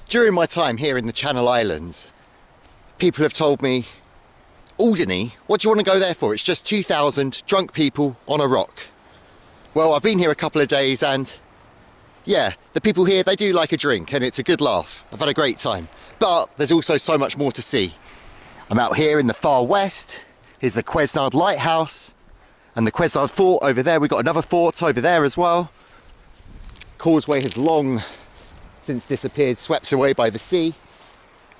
During my time here in the Channel Islands, people have told me, Alderney, what do you want to go there for? It's just 2,000 drunk people on a rock. Well, I've been here a couple of days and yeah, the people here, they do like a drink and it's a good laugh. I've had a great time. But there's also so much more to see. I'm out here in the far west. Here's the Quesnard Lighthouse and the Quesnard Fort over there. We've got another fort over there as well. Causeway has long since disappeared, swept away by the sea.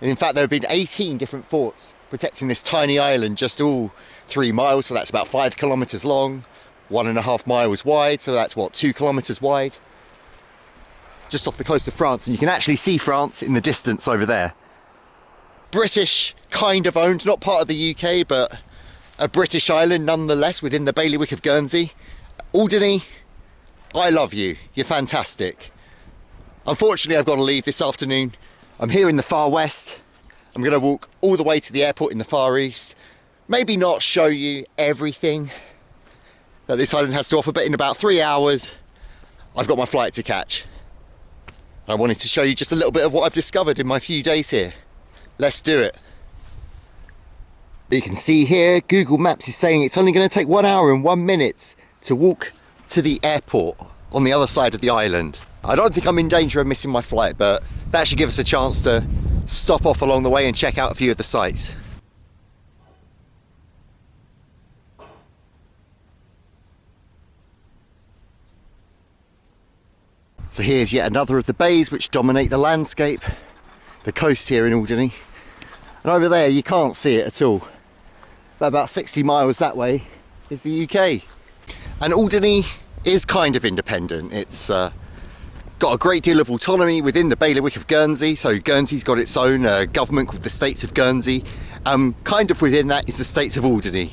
And in fact, there have been 18 different forts protecting this tiny island, just all 3 miles. So that's about 5 kilometers long, 1.5 miles wide. So that's what, 2 kilometers wide. Just off the coast of France. And you can actually see France in the distance over there. British kind of owned, not part of the UK, but a British island nonetheless within the Bailiwick of Guernsey. Alderney, I love you. You're fantastic. Unfortunately, I've got to leave this afternoon. I'm here in the far west. I'm going to walk all the way to the airport in the far east. Maybe not show you everything that this island has to offer, but in about 3 hours, I've got my flight to catch. I wanted to show you just a little bit of what I've discovered in my few days here. Let's do it. You can see here, Google Maps is saying it's only going to take 1 hour and 1 minute to walk to the airport on the other side of the island. I don't think I'm in danger of missing my flight, but that should give us a chance to stop off along the way and check out a few of the sites. So here's yet another of the bays which dominate the landscape, the coast here in Alderney. And over there you can't see it at all. But about 60 miles that way is the UK. And Alderney is kind of independent. It's got a great deal of autonomy within the Bailiwick of Guernsey. So Guernsey's got its own government called the States of Guernsey. Kind of within that is the States of Alderney,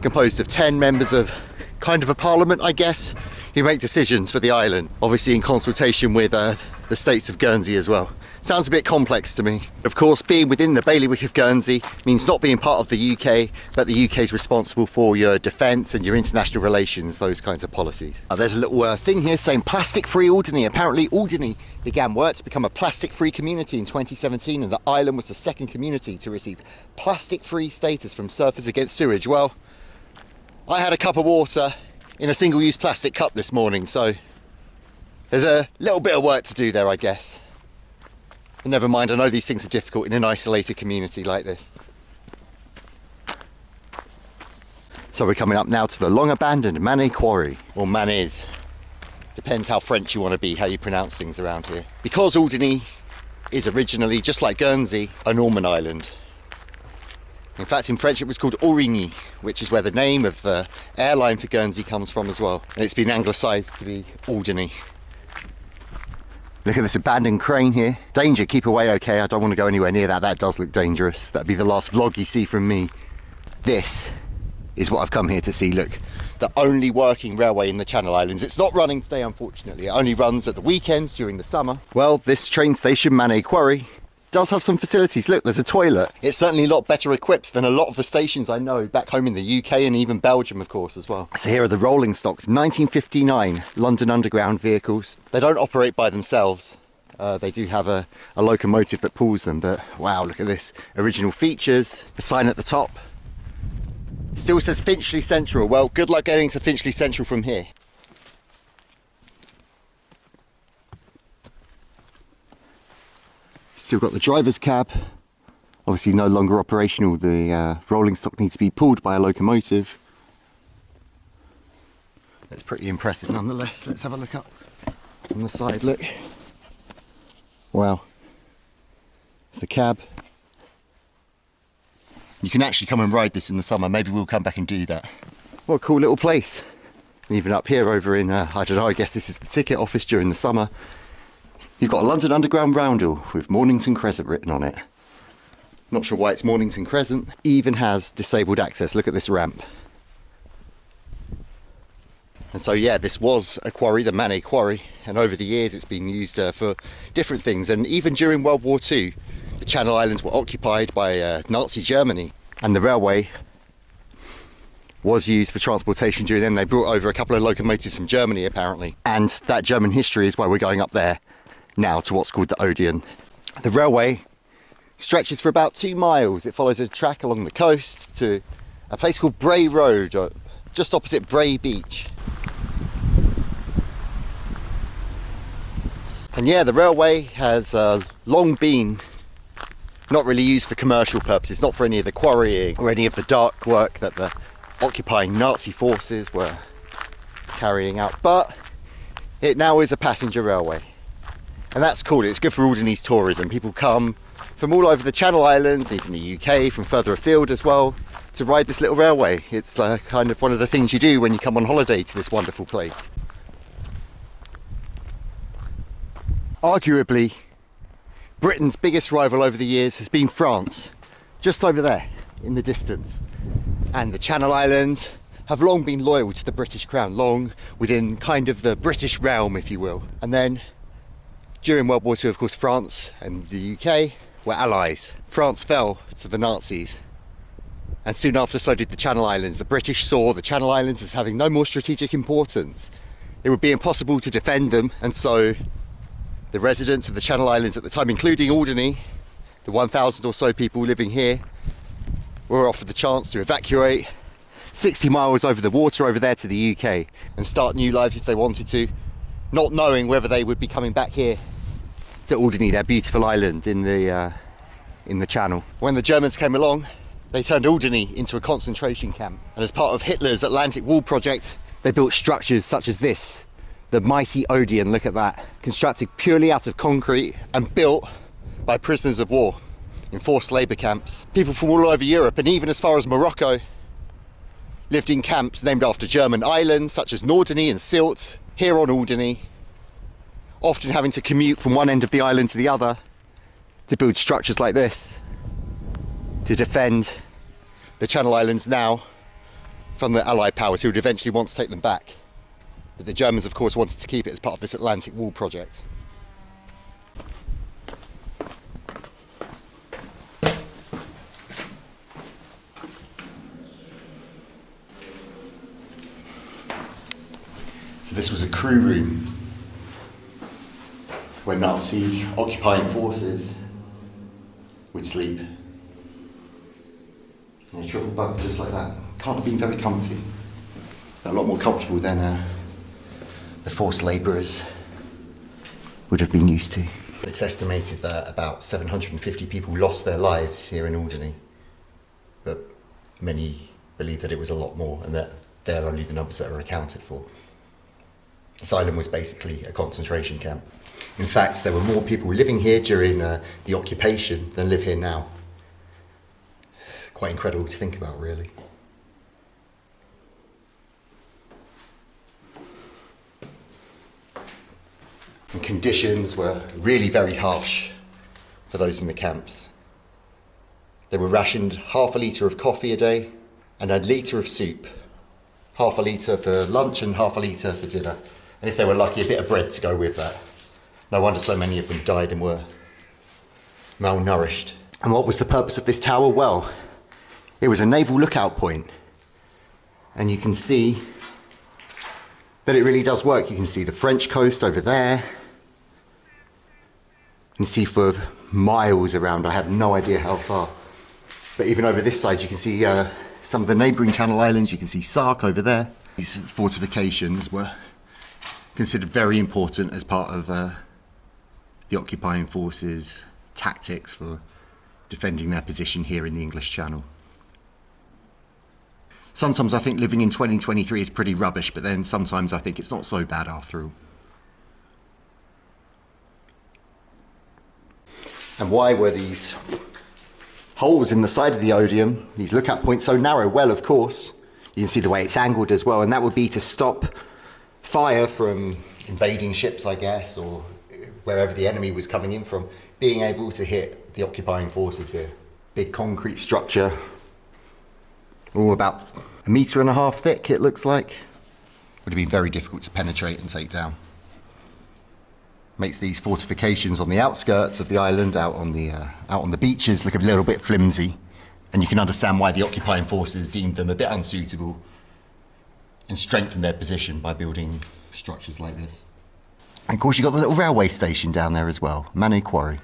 composed of 10 members of kind of a parliament, I guess, who make decisions for the island, obviously in consultation with the States of Guernsey as well. Sounds a bit complex to me. Of course, being within the Bailiwick of Guernsey means not being part of the UK, but the UK is responsible for your defence and your international relations, those kinds of policies. There's a little thing here saying plastic-free Alderney. Apparently Alderney began work to become a plastic-free community in 2017, and the island was the second community to receive plastic-free status from Surfers Against Sewage. Well, I had a cup of water in a single-use plastic cup this morning, so there's a little bit of work to do there, I guess. But never mind, I know these things are difficult in an isolated community like this. So we're coming up now to the long-abandoned Mannez Quarry, or Mannez. Depends how French you want to be, how you pronounce things around here. Because Alderney is originally, just like Guernsey, a Norman island. In fact, in French it was called Origny, which is where the name of the airline for Guernsey comes from as well. And it's been anglicised to be Alderney. Look at this abandoned crane here. Danger, keep away, okay? I don't want to go anywhere near that. That does look dangerous. That'd be the last vlog you see from me. This is what I've come here to see. Look, the only working railway in the Channel Islands. It's not running today, unfortunately. It only runs at the weekends during the summer. Well, this train station, Mannez Quarry, does have some facilities. Look, there's a toilet. It's certainly a lot better equipped than a lot of the stations I know back home in the UK and even Belgium, of course, as well. So here are the rolling stock 1959 London Underground vehicles. They don't operate by themselves. They do have a locomotive that pulls them, but wow, look at this. Original features, the sign at the top. Still says Finchley Central. Well, good luck getting to Finchley Central from here. Still got the driver's cab, obviously no longer operational. The rolling stock needs to be pulled by a locomotive. It's pretty impressive nonetheless. Let's have a look up on the side, look. Wow, it's the cab. You can actually come and ride this in the summer. Maybe we'll come back and do that. What a cool little place. And even up here over in, I don't know, I guess this is the ticket office during the summer. You've got a London Underground roundel with Mornington Crescent written on it. Not sure why it's Mornington Crescent. Even has disabled access. Look at this ramp. And so yeah, this was a quarry, the Mannez Quarry, and over the years it's been used for different things. And even during World War II, the Channel Islands were occupied by Nazi Germany, and the railway was used for transportation during then. They brought over a couple of locomotives from Germany apparently, and that German history is why we're going up there now to what's called the Odeon. The railway stretches for about 2 miles. It follows a track along the coast to a place called Braye Road, just opposite Braye Beach. And yeah, the railway has long been not really used for commercial purposes, not for any of the quarrying or any of the dark work that the occupying Nazi forces were carrying out, but it now is a passenger railway. And that's cool. It's good for Alderney's tourism. People come from all over the Channel Islands, even the UK, from further afield as well, to ride this little railway. It's kind of one of the things you do when you come on holiday to this wonderful place. Arguably, Britain's biggest rival over the years has been France, just over there in the distance. And the Channel Islands have long been loyal to the British Crown, long within kind of the British realm, if you will. And then during World War II, of course, France and the UK were allies. France fell to the Nazis, and soon after so did the Channel Islands. The British saw the Channel Islands as having no more strategic importance. It would be impossible to defend them, and so the residents of the Channel Islands at the time, including Alderney, the 1,000 or so people living here, were offered the chance to evacuate 60 miles over the water over there to the UK and start new lives if they wanted to, not knowing whether they would be coming back here to Alderney, their beautiful island in the Channel. When the Germans came along, they turned Alderney into a concentration camp, and as part of Hitler's Atlantic Wall project, they built structures such as this, the mighty Odeon. Look at that, constructed purely out of concrete and built by prisoners of war in forced labour camps. People from all over Europe and even as far as Morocco lived in camps named after German islands such as Norderney and Sylt, here on Alderney, often having to commute from one end of the island to the other to build structures like this to defend the Channel Islands now from the Allied powers who would eventually want to take them back. But the Germans, of course, wanted to keep it as part of this Atlantic Wall project. So this was a crew room where Nazi occupying forces would sleep. In a triple bunk just like that. Can't have been very comfy. A lot more comfortable than the forced labourers would have been used to. It's estimated that about 750 people lost their lives here in Alderney, but many believe that it was a lot more and that they're only the numbers that are accounted for. This island was basically a concentration camp. In fact, there were more people living here during the occupation than live here now. Quite incredible to think about, really. And conditions were really very harsh for those in the camps. They were rationed half a litre of coffee a day and a litre of soup. Half a litre for lunch and half a litre for dinner. And if they were lucky, a bit of bread to go with that. No wonder so many of them died and were malnourished. And what was the purpose of this tower? Well, it was a naval lookout point. And you can see that it really does work. You can see the French coast over there. You can see for miles around, I have no idea how far. But even over this side, you can see some of the neighbouring Channel Islands. You can see Sark over there. These fortifications were considered very important as part of the occupying forces' tactics for defending their position here in the English Channel. Sometimes I think living in 2023 is pretty rubbish, but then sometimes I think it's not so bad after all. And why were these holes in the side of the Odeon, these lookout points, so narrow? Well, of course, you can see the way it's angled as well, and that would be to stop fire from invading ships, I guess, or wherever the enemy was coming in from, being able to hit the occupying forces here. Big concrete structure, all about 1.5 meters thick, it looks like. Would have been very difficult to penetrate and take down. Makes these fortifications on the outskirts of the island, out on the beaches, look a little bit flimsy, and you can understand why the occupying forces deemed them a bit unsuitable and strengthened their position by building structures like this. And of course, you've got the little railway station down there as well, Mannez Quarry.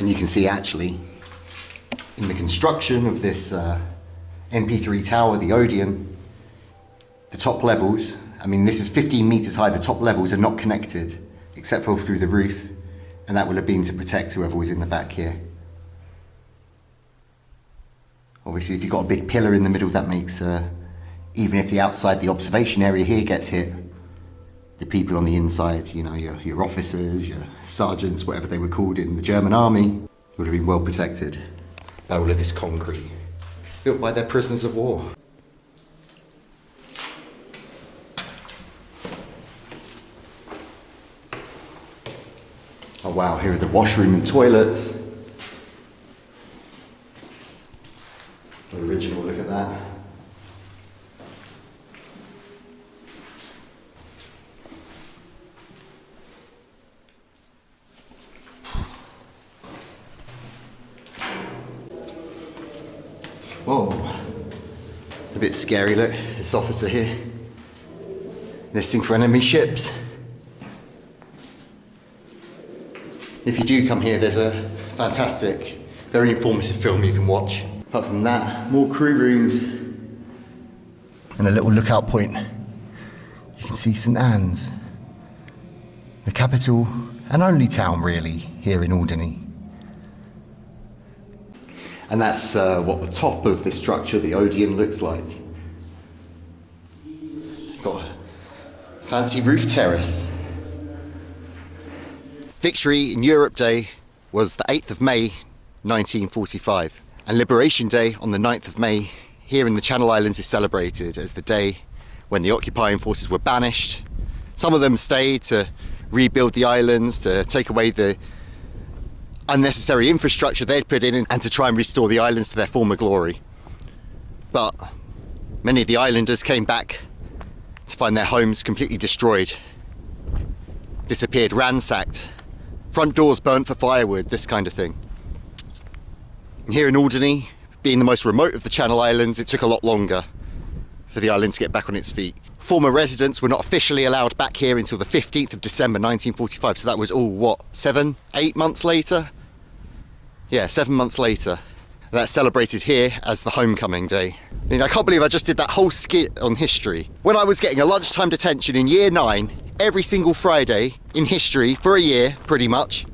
And you can see actually in the construction of this MP3 tower, the Odeon, the top levels, I mean this is 15 metres high, the top levels are not connected except for through the roof, and that would have been to protect whoever was in the back here. Obviously if you've got a big pillar in the middle, that makes, even if the outside, the observation area here gets hit, the people on the inside, you know, your officers, your sergeants, whatever they were called in the German army, would have been well protected by all of this concrete, built by their prisoners of war. Oh wow, here are the washroom and toilets. The original, look at that. Whoa, it's a bit scary, look, this officer here, listening for enemy ships. If you do come here, there's a fantastic, very informative film you can watch. Apart from that, more crew rooms and a little lookout point. You can see St Anne's, the capital and only town really here in Alderney. And that's what the top of this structure, the Odeon, looks like. Got a fancy roof terrace. Victory in Europe Day was the 8th of May 1945, and Liberation Day on the 9th of May here in the Channel Islands is celebrated as the day when the occupying forces were banished. Some of them stayed to rebuild the islands, to take away the unnecessary infrastructure they'd put in and to try and restore the islands to their former glory. But many of the islanders came back to find their homes completely destroyed, disappeared, ransacked, front doors burnt for firewood, this kind of thing. And here in Alderney, being the most remote of the Channel Islands, it took a lot longer for the island to get back on its feet. Former residents were not officially allowed back here until the 15th of December 1945, so that was all, what, 7, 8 months later? Yeah, 7 months later. That's celebrated here as the homecoming day. I mean, I can't believe I just did that whole skit on history. When I was getting a lunchtime detention in year 9, every single Friday in history for a year, pretty much.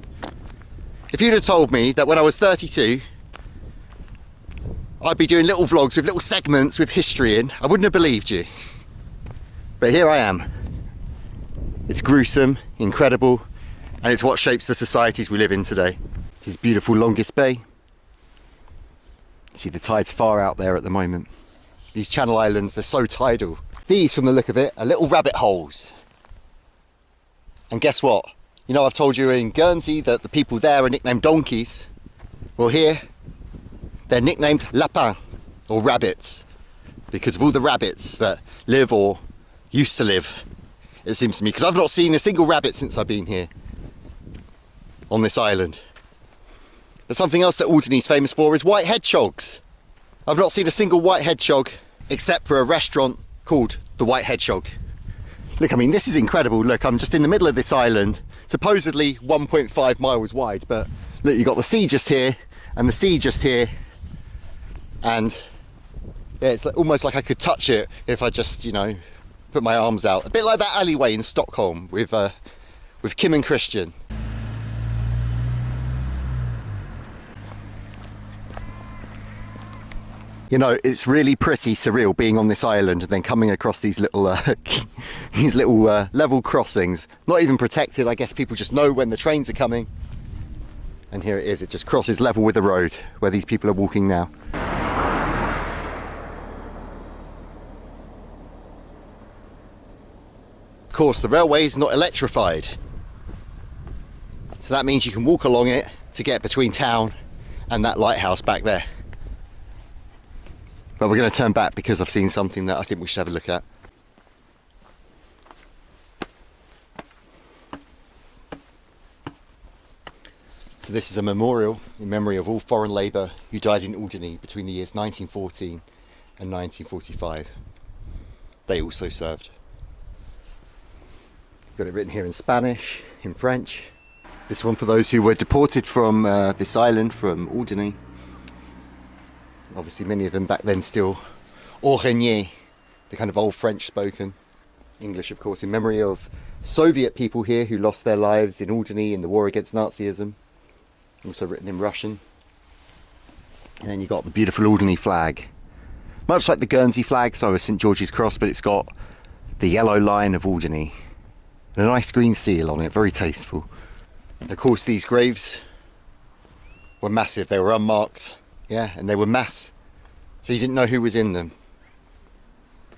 If you'd have told me that when I was 32, I'd be doing little vlogs with little segments with history in, I wouldn't have believed you. But here I am. It's gruesome, incredible, and it's what shapes the societies we live in today. This is beautiful Longest Bay. See, the tide's far out there at the moment. These Channel Islands, they're so tidal. These, from the look of it, are little rabbit holes. And guess what? You know, I've told you in Guernsey that the people there are nicknamed donkeys. Well, here, they're nicknamed lapins, or rabbits, because of all the rabbits that live or used to live, it seems to me, because I've not seen a single rabbit since I've been here on this island. But something else that Alderney's famous for is white hedgehogs. I've not seen a single white hedgehog except for a restaurant called the White Hedgehog. Look, I mean, this is incredible. Look, I'm just in the middle of this island, supposedly 1.5 miles wide, but look, you've got the sea just here and the sea just here, and yeah, it's almost like I could touch it if I just, you know, put my arms out. A bit like that alleyway in Stockholm with Kim and Christian. You know, it's really pretty surreal being on this island and then coming across these little level crossings. Not even protected, I guess people just know when the trains are coming. And here it is, it just crosses level with the road where these people are walking now. Of course, the railway is not electrified. So that means you can walk along it to get between town and that lighthouse back there. But we're going to turn back because I've seen something that I think we should have a look at. So this is a memorial in memory of all foreign labour who died in Alderney between the years 1914 and 1945. They also served. Got it written here in Spanish, in French, This one for those who were deported from this island, from Alderney. Obviously many of them back then still Alderney, the kind of old French spoken. English, of course, in memory of Soviet people here who lost their lives in Alderney in the war against Nazism. Also written in Russian. And then you've got the beautiful Alderney flag. Much like the Guernsey flag, so is St George's Cross, but it's got the yellow line of Alderney. And a nice green seal on it, very tasteful. And of course these graves were massive, they were unmarked, yeah, and they were mass. So you didn't know who was in them.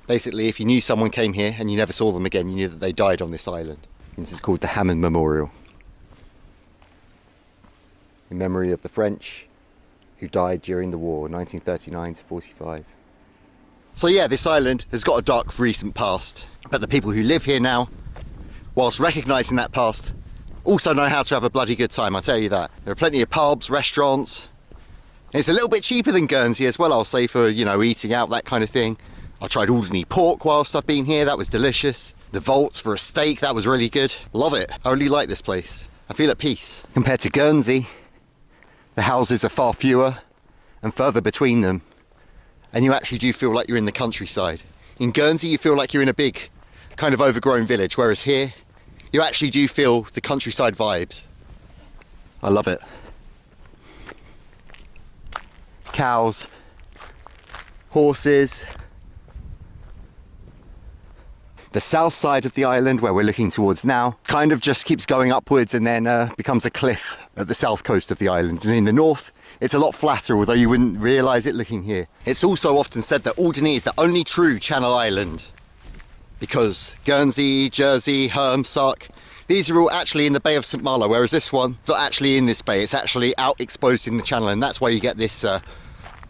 Basically, if you knew someone came here and you never saw them again, you knew that they died on this island. And this is called the Hammond Memorial. In memory of the French who died during the war, 1939 to 45. So yeah, this island has got a dark recent past, but the people who live here now, whilst recognising that past, also know how to have a bloody good time, I'll tell you that. There are plenty of pubs, restaurants. It's a little bit cheaper than Guernsey as well, I'll say, for, you know, eating out, that kind of thing. I tried Alderney pork whilst I've been here, that was delicious. The vaults for a steak, that was really good. Love it, I really like this place. I feel at peace. Compared to Guernsey, the houses are far fewer and further between them. And you actually do feel like you're in the countryside. In Guernsey, you feel like you're in a big, kind of overgrown village, whereas here, you actually do feel the countryside vibes. I love it. Cows, horses. The south side of the island, where we're looking towards now, kind of just keeps going upwards and then becomes a cliff at the south coast of the island. And in the north, it's a lot flatter, although you wouldn't realise it looking here. It's also often said that Alderney is the only true Channel Island, because Guernsey, Jersey, Herm, Sark, these are all actually in the Bay of St Malo, whereas this one, it's not actually in this bay, it's actually out exposed in the channel, and that's why you get this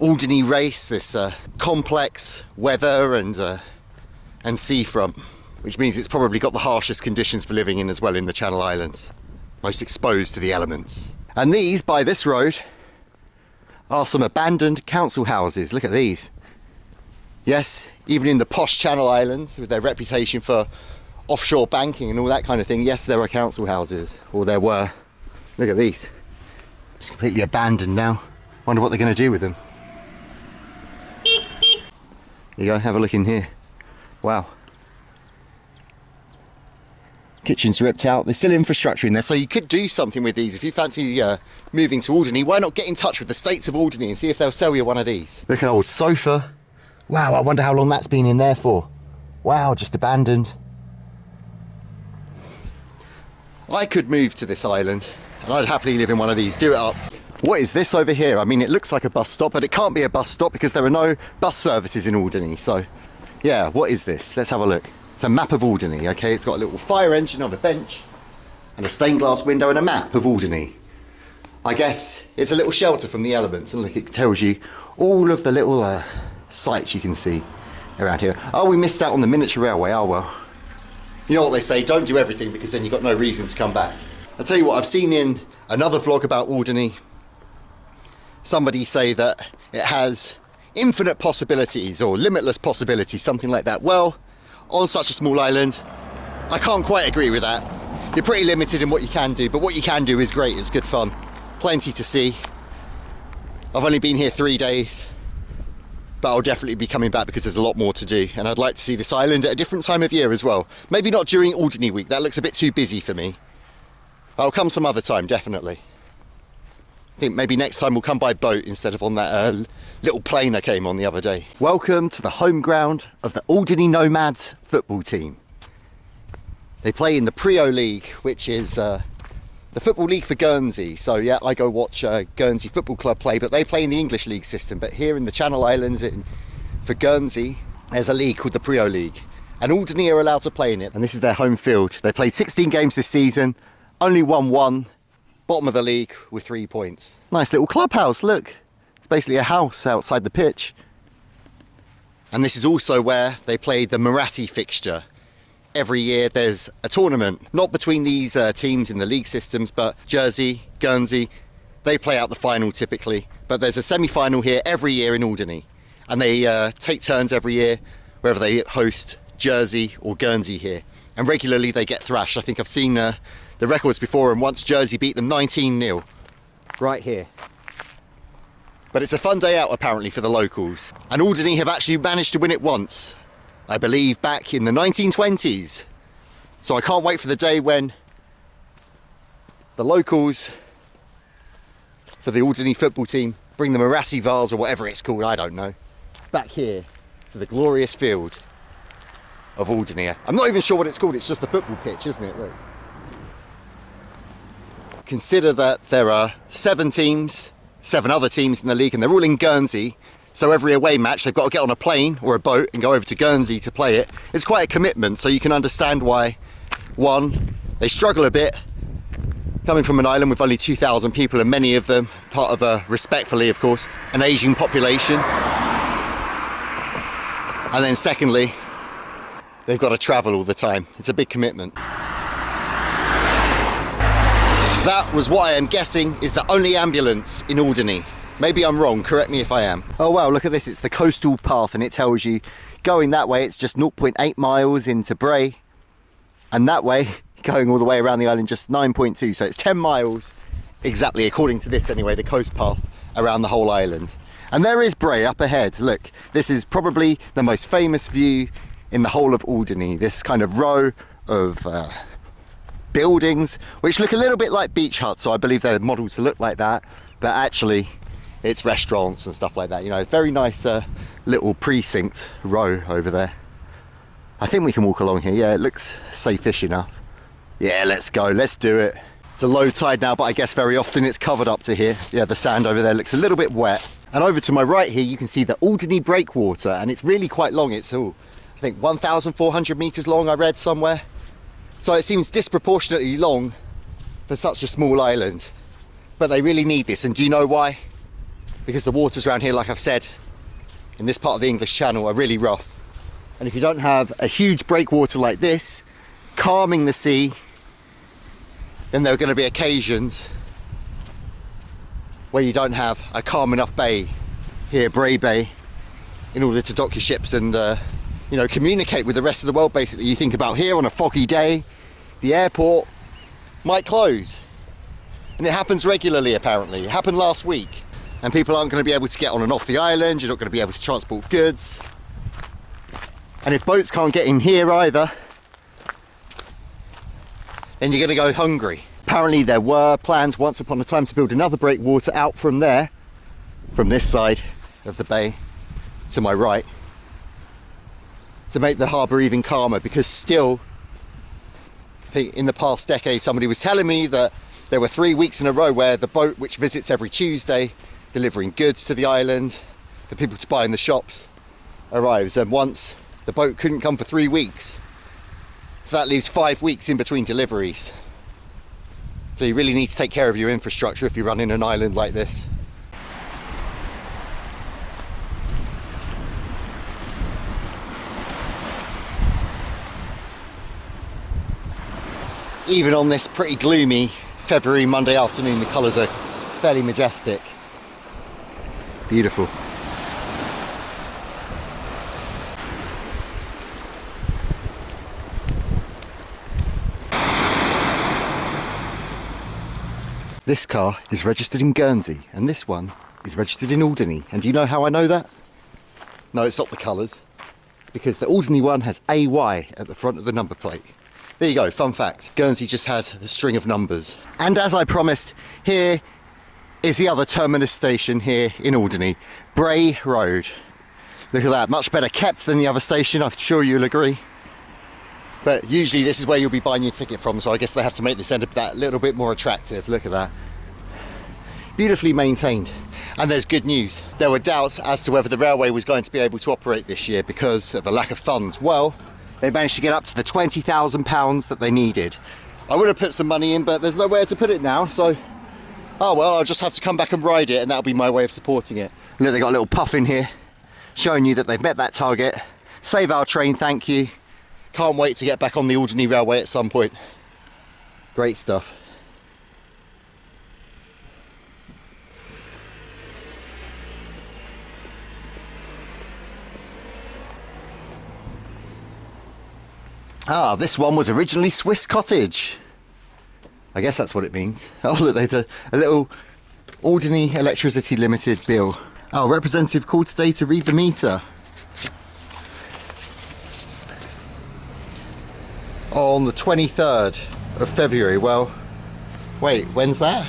Alderney race, this complex weather and seafront, which means it's probably got the harshest conditions for living in as well in the Channel Islands, most exposed to the elements. And these, by this road, are some abandoned council houses. Look at these. Yes, even in the posh Channel Islands, with their reputation for offshore banking and all that kind of thing, yes, there are council houses, or there were. Look at these. Just completely abandoned now. Wonder what they're going to do with them. There you go, have a look in here. Wow. Kitchen's ripped out. There's still infrastructure in there, so you could do something with these. If you fancy moving to Alderney, why not get in touch with the States of Alderney and see if they'll sell you one of these. Look, an old sofa. Wow, I wonder how long that's been in there for. Wow, just abandoned. I could move to this island and I'd happily live in one of these, do it up. What is this over here? I mean, it looks like a bus stop, but it can't be a bus stop because there are no bus services in Alderney. So yeah, what is this? Let's have a look. It's a map of Alderney, okay? It's got a little fire engine on a bench and a stained glass window and a map of Alderney. I guess it's a little shelter from the elements, and look, it tells you all of the little sights you can see around here. Oh, we missed out on the miniature railway. Oh well. You know what they say, don't do everything because then you've got no reason to come back. I'll tell you what, I've seen in another vlog about Alderney, somebody say that it has infinite possibilities or limitless possibilities, something like that. Well, on such a small island, I can't quite agree with that. You're pretty limited in what you can do, but what you can do is great, it's good fun. Plenty to see. I've only been here 3 days, but I'll definitely be coming back because there's a lot more to do, and I'd like to see this island at a different time of year as well. Maybe not during Alderney week, that looks a bit too busy for me. I'll come some other time, definitely. I think maybe next time we'll come by boat instead of on that little plane I came on the other day. Welcome to the home ground of the Alderney Nomads football team. They play in the Prio League, which is the football league for Guernsey. So yeah, I go watch Guernsey Football Club play, but they play in the English league system. But here in the Channel Islands for Guernsey, there's a league called the Prio League. And Alderney are allowed to play in it. And this is their home field. They played 16 games this season, only won 1. Bottom of the league with 3 points. Nice little clubhouse, look. It's basically a house outside the pitch. And this is also where they play the Marathi fixture. Every year there's a tournament, not between these teams in the league systems, but Jersey, Guernsey, they play out the final typically. But there's a semi-final here every year in Alderney. And they take turns every year, wherever they host Jersey or Guernsey here. And regularly they get thrashed. I think I've seen the records before, and once Jersey beat them 19-0. Right here. But it's a fun day out apparently for the locals. And Alderney have actually managed to win it once. I believe back in the 1920s. So I can't wait for the day when the locals for the Alderney football team bring the Marassi Vase, or whatever it's called, I don't know, back here to the glorious field of Alderney. I'm not even sure what it's called, it's just the football pitch, isn't it? Look. Consider that there are 7 other teams in the league, and they're all in Guernsey. So every away match, they've got to get on a plane or a boat and go over to Guernsey to play it. It's quite a commitment, so you can understand why, one, they struggle a bit, coming from an island with only 2,000 people, and many of them part of a, respectfully of course, an ageing population. And then secondly, they've got to travel all the time. It's a big commitment. That was what I am guessing is the only ambulance in Alderney. Maybe I'm wrong, correct me if I am. Oh wow, look at this, it's the coastal path, and it tells you going that way it's just 0.8 miles into Braye, and that way going all the way around the island just 9.2, so it's 10 miles exactly, according to this anyway, the coast path around the whole island. And there is Braye up ahead. Look, this is probably the most famous view in the whole of Alderney, this kind of row of buildings which look a little bit like beach huts, so I believe they're modelled to look like that, but actually it's restaurants and stuff like that, you know. Very nice little precinct row over there. I think we can walk along here. Yeah, it looks safe-ish enough. Yeah, let's go, let's do it. It's a low tide now, but I guess very often it's covered up to here. Yeah, the sand over there looks a little bit wet. And over to my right here, you can see the Alderney breakwater, and it's really quite long. It's all, I think, 1,400 metres long, I read somewhere. So it seems disproportionately long for such a small island. But they really need this, and do you know why? Because the waters around here, like I've said, in this part of the English Channel are really rough. And if you don't have a huge breakwater like this, calming the sea, then there are going to be occasions where you don't have a calm enough bay here, Braye Bay, in order to dock your ships and you know, communicate with the rest of the world. Basically, you think about here on a foggy day, the airport might close, and it happens regularly. Apparently, it happened last week, and people aren't going to be able to get on and off the island. You're not going to be able to transport goods, and if boats can't get in here either, then you're going to go hungry. Apparently there were plans once upon a time to build another breakwater out from there, from this side of the bay to my right, to make the harbour even calmer, because still, I think in the past decade somebody was telling me that there were 3 weeks in a row where the boat, which visits every Tuesday delivering goods to the island for people to buy in the shops, arrives, and once the boat couldn't come for 3 weeks. So that leaves 5 weeks in between deliveries. So you really need to take care of your infrastructure if you're running an island like this. Even on this pretty gloomy February Monday afternoon, the colours are fairly majestic. Beautiful. This car is registered in Guernsey, and this one is registered in Alderney. And do you know how I know that? No, it's not the colours. It's because the Alderney one has AY at the front of the number plate. There you go, fun fact. Guernsey just has a string of numbers. And as I promised, here is the other terminus station here in Alderney, Braye Road. Look at that, much better kept than the other station, I'm sure you'll agree. But usually this is where you'll be buying your ticket from, so I guess they have to make this end of that a little bit more attractive. Look at that. Beautifully maintained. And there's good news. There were doubts as to whether the railway was going to be able to operate this year because of a lack of funds. Well, they managed to get up to the £20,000 that they needed. I would have put some money in, but there's nowhere to put it now, so oh well, I'll just have to come back and ride it, and that'll be my way of supporting it. Look, they got a little puff in here showing you that they've met that target. Save our train, thank you. Can't wait to get back on the Alderney Railway at some point. Great stuff. Ah, this one was originally Swiss Cottage. I guess that's what it means. Oh look, there's a little Alderney Electricity Limited bill. Oh, representative called today to read the meter. On the 23rd of February. Well, wait, when's that?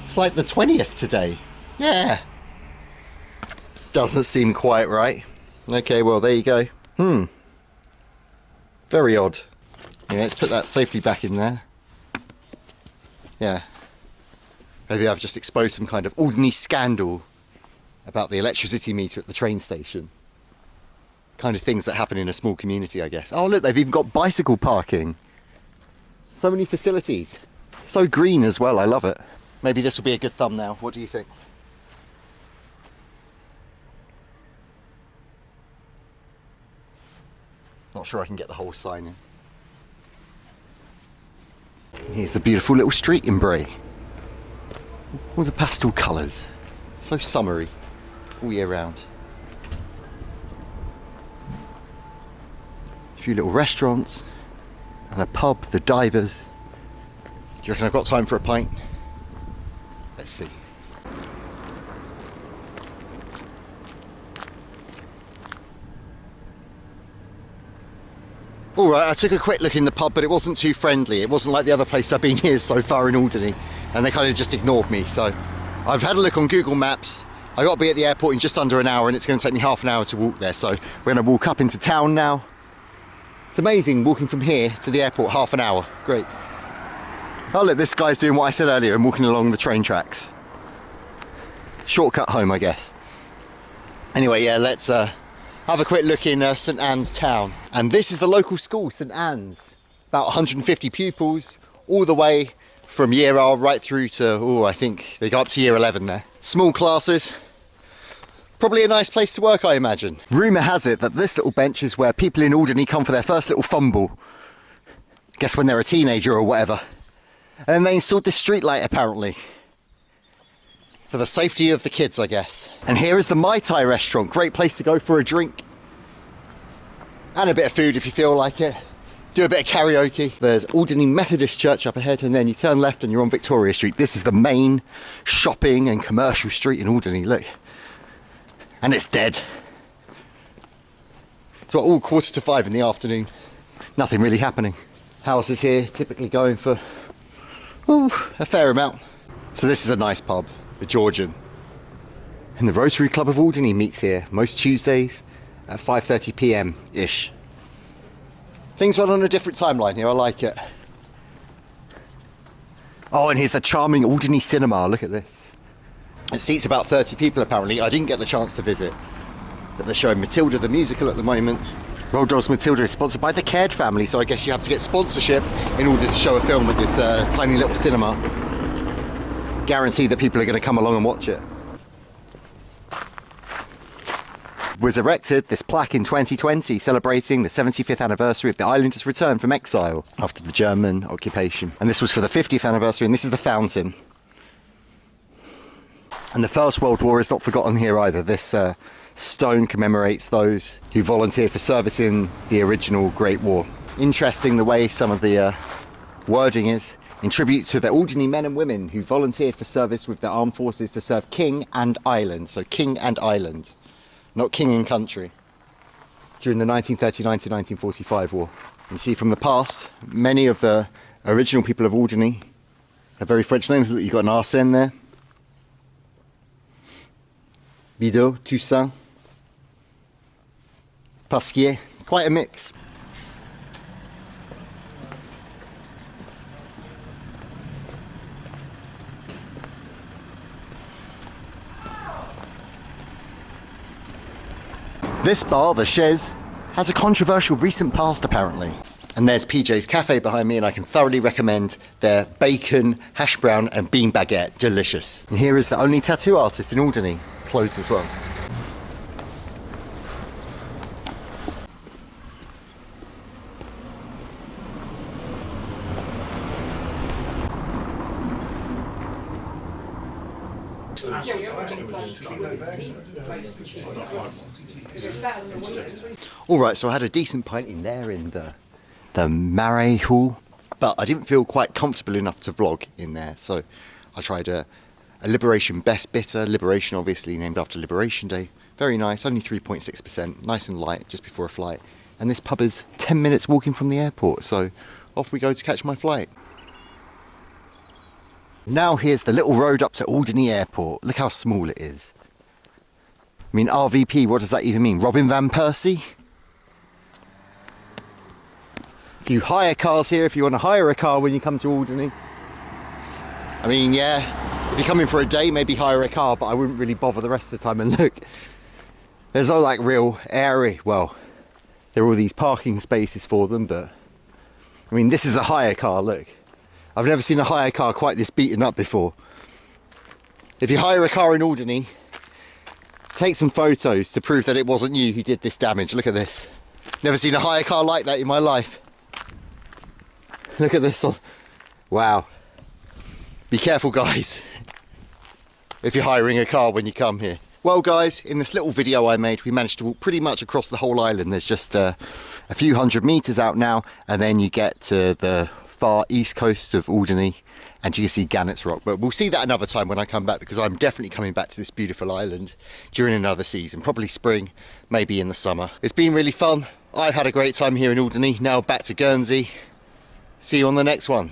It's like the 20th today. Yeah. Doesn't seem quite right. Okay, well, there you go. Very odd. Yeah, let's put that safely back in there. Yeah. Maybe I've just exposed some kind of Alderney scandal about the electricity meter at the train station. Kind of things that happen in a small community, I guess. Oh look, they've even got bicycle parking. So many facilities. So green as well, I love it. Maybe this will be a good thumbnail. What do you think? Not sure I can get the whole sign in. Here's the beautiful little street in Braye. All the pastel colours. So summery all year round. A few little restaurants and a pub, the Divers. Do you reckon I've got time for a pint? Let's see. Alright, I took a quick look in the pub, but it wasn't too friendly. It wasn't like the other place I've been here so far in Alderney, and they kind of just ignored me. So I've had a look on Google Maps. I got to be at the airport in just under an hour, and it's going to take me half an hour to walk there. So we're going to walk up into town now. It's amazing walking from here to the airport, half an hour. Great. Oh look, this guy's doing what I said earlier and walking along the train tracks. Shortcut home, I guess. Anyway, yeah, let's have a quick look in St Anne's town. And this is the local school, St Anne's. About 150 pupils, all the way from year R right through to, oh, I think they go up to year 11 there. Small classes. Probably a nice place to work, I imagine. Rumour has it that this little bench is where people in Alderney come for their first little fumble. Guess when they're a teenager or whatever. And they installed this street light, apparently. For the safety of the kids, I guess. And here is the Mai Tai restaurant. Great place to go for a drink. And a bit of food if you feel like it. Do a bit of karaoke. There's Alderney Methodist Church up ahead, and then you turn left and you're on Victoria Street. This is the main shopping and commercial street in Alderney, look. And it's dead. It's about all 4:45 in the afternoon. Nothing really happening. Houses here typically going for a fair amount. So this is a nice pub, the Georgian. And the Rotary Club of Alderney meets here most Tuesdays at 5:30 p.m-ish. Things run on a different timeline here, I like it. Oh, and here's the charming Alderney Cinema, look at this. It seats about 30 people apparently. I didn't get the chance to visit, but they're showing Matilda the musical at the moment. Roald Dahl's Matilda is sponsored by the Caird family, so I guess you have to get sponsorship in order to show a film at this tiny little cinema. Guarantee that people are going to come along and watch it. Was erected, this plaque, in 2020, celebrating the 75th anniversary of the islanders' return from exile after the German occupation. And this was for the 50th anniversary, and this is the fountain. And the First World War is not forgotten here either. This stone commemorates those who volunteered for service in the original Great War. Interesting the way some of the wording is. In tribute to the Alderney men and women who volunteered for service with the armed forces to serve King and Island. So King and Island, not King and Country. During the 1939 to 1945 war. You see from the past, many of the original people of Alderney have very French names. You've got an Arsène there. Bidot, Toussaint, Pasquier, quite a mix. This bar, the Chaise, has a controversial recent past apparently. And there's PJ's Cafe behind me, and I can thoroughly recommend their bacon, hash brown and bean baguette, delicious. And here is the only tattoo artist in Alderney, closed as well. Alright, so I had a decent pint in there in the Marais Hall. but I didn't feel quite comfortable enough to vlog in there, so I tried a Liberation Best Bitter. Liberation obviously named after Liberation Day. Very nice, only 3.6%, nice and light just before a flight. And this pub is 10 minutes walking from the airport, so off we go to catch my flight. Now here's the little road up to Alderney Airport. Look how small it is. I mean, RVP, what does that even mean? Robin Van Persie? You hire cars here if you want to hire a car when you come to Alderney. I mean, yeah, if you're coming for a day, maybe hire a car, but I wouldn't really bother the rest of the time. And look, there's no like real area. Well, there are all these parking spaces for them, but I mean, this is a hire car, look. I've never seen a hire car quite this beaten up before. If you hire a car in Alderney, take some photos to prove that it wasn't you who did this damage. Look at this. Never seen a hire car like that in my life. Look at this one. Wow. Be careful, guys, if you're hiring a car when you come here. Well, guys, in this little video I made, we managed to walk pretty much across the whole island. There's just a few hundred meters out now, and then you get to the far east coast of Alderney, and you can see Gannet's Rock. But we'll see that another time when I come back, because I'm definitely coming back to this beautiful island during another season, probably spring, maybe in the summer. It's been really fun. I've had a great time here in Alderney. Now back to Guernsey. See you on the next one.